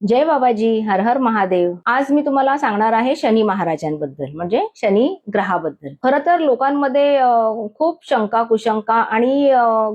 जय बाबाजी, हर हर महादेव। आज मी तुम्हाला सांगणार आहे शनी महाराजांबद्दल, म्हणजे शनी ग्रहाबद्दल। खरं तर लोकांमध्ये खूप शंका कुशंका आणि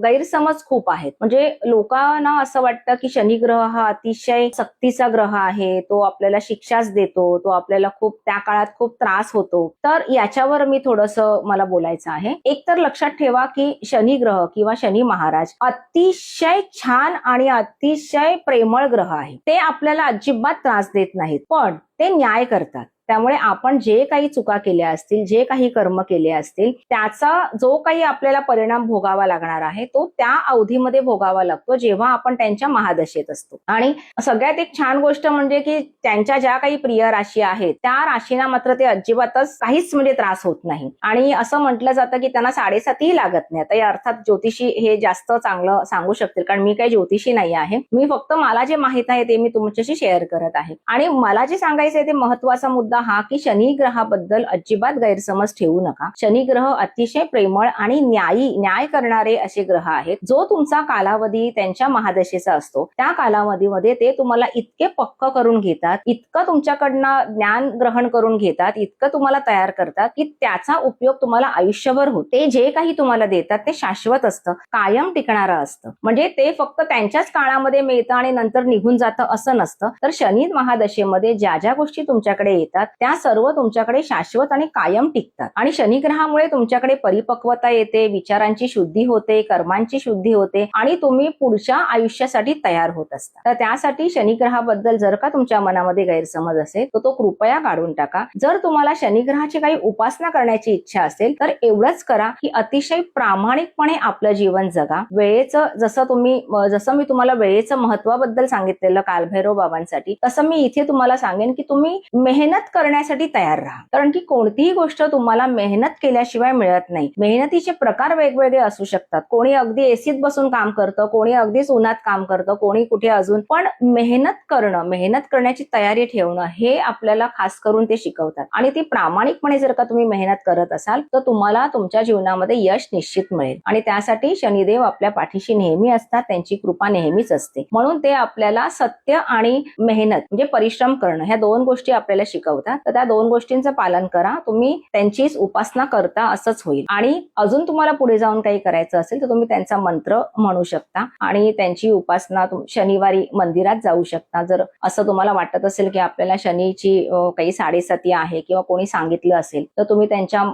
गैरसमज खूप आहेत। म्हणजे लोकांना असं वाटतं की शनी ग्रह हा अतिशय सक्तीचा ग्रह आहे, तो आपल्याला शिक्षाच देतो, तो आपल्याला खूप त्या काळात खूप त्रास होतो। तर याच्यावर मी थोडंसं मला बोलायचं आहे। एक तर लक्षात ठेवा की शनी ग्रह किंवा शनी महाराज अतिशय छान आणि अतिशय प्रेमळ ग्रह आहे। ते आपल्याला अजिबात त्रास देत नाहीत, पण ते न्याय करतात। त्यामुळे आपण जे काही चुका केल्या असतील, जे काही कर्म केले असतील, त्याचा जो काही आपल्याला परिणाम भोगावा लागणार आहे, तो त्या अवधीमध्ये भोगावा लागतो, जेव्हा आपण त्यांच्या महादशेत असतो। आणि सगळ्यात एक छान गोष्ट म्हणजे की त्यांच्या ज्या काही प्रिय राशी आहेत, त्या राशींना मात्र ते अजिबातच काहीच म्हणजे त्रास होत नाही। आणि असं म्हटलं जातं की त्यांना 7.5ही लागत नाही। आता या अर्थात ज्योतिषी हे जास्त चांगलं सांगू शकतील, कारण मी काही ज्योतिषी नाही आहे। मी फक्त मला जे माहित आहे ते मी तुमच्याशी शेअर करत आहे। आणि मला जे सांगायचं आहे ते महत्त्वाचा मुद्दा हा की शनी ग्रहाबद्दल अजिबात गैरसमज ठेवू नका। शनी ग्रह अतिशय प्रेमळ आणि न्याय करणारे असे ग्रह आहेत। जो तुमचा कालावधी त्यांच्या महादशेचा असतो, त्या कालावधीमध्ये ते तुम्हाला इतके पक्क करून घेतात, इतकं तुमच्याकडनं ज्ञान ग्रहण करून घेतात, इतकं तुम्हाला तयार करतात की त्याचा उपयोग तुम्हाला आयुष्यभर होतो। ते जे काही तुम्हाला देतात ते शाश्वत असतं, कायम टिकणारं असतं। म्हणजे ते फक्त त्यांच्याच काळामध्ये मिळतं आणि नंतर निघून जातं असं नसतं। तर शनी महादशेमध्ये ज्या ज्या गोष्टी तुमच्याकडे येतात त्या सर्व तुमच्याकडे शाश्वत आणि कायम टिकतात। आणि शनी ग्रहामुळे तुमच्याकडे परिपक्वता येते, विचारांची शुद्धी होते, कर्मांची शुद्धी होते आणि तुम्ही पुढच्या आयुष्यासाठी तयार होत असता। तर त्यासाठी शनी ग्रहाबद्दल जर का तुमच्या मनामध्ये गैरसमज असेल तर तो कृपया काढून टाका। जर तुम्हाला शनी ग्रहाची काही उपासना करण्याची इच्छा असेल तर एवढंच करा की अतिशय प्रामाणिकपणे आपलं जीवन जगा। वेळेचं जसं मी तुम्हाला वेळेचं महत्वाबद्दल सांगितलेलं कालभैरव बाबांसाठी, तसं मी इथे तुम्हाला सांगेन की तुम्ही मेहनत करण्यासाठी तयार राहा। कारण की कोणतीही गोष्ट तुम्हाला मेहनत केल्याशिवाय मिळत नाही। मेहनतीचे प्रकार वेगवेगळे असू शकतात। कोणी अगदी एसीत बसून काम करतं, कोणी अगदीच उन्हात काम करतं, कोणी कुठे अजून, पण मेहनत करण्याची तयारी ठेवणं हे आपल्याला खास करून ते शिकवतात। आणि ती प्रामाणिकपणे जर का तुम्ही मेहनत करत असाल तर तुम्हाला तुमच्या जीवनामध्ये यश निश्चित मिळेल। आणि त्यासाठी शनिदेव आपल्या पाठीशी नेहमी असतात, त्यांची कृपा नेहमीच असते। म्हणून ते आपल्याला सत्य आणि मेहनत म्हणजे परिश्रम करणं ह्या दोन गोष्टी आपल्याला शिकवतात। तर त्या दोन गोष्टींचं पालन करा, तुम्ही त्यांचीच उपासना करता असंच होईल। आणि अजून तुम्हाला पुढे जाऊन काही करायचं असेल तर तुम्ही त्यांचा मंत्र म्हणू शकता आणि त्यांची उपासना शनिवारी मंदिरात जाऊ शकता। जर असं तुम्हाला वाटत असेल की आपल्याला शनीची काही 7.5 आहे किंवा कोणी सांगितलं असेल तर तुम्ही त्यांच्या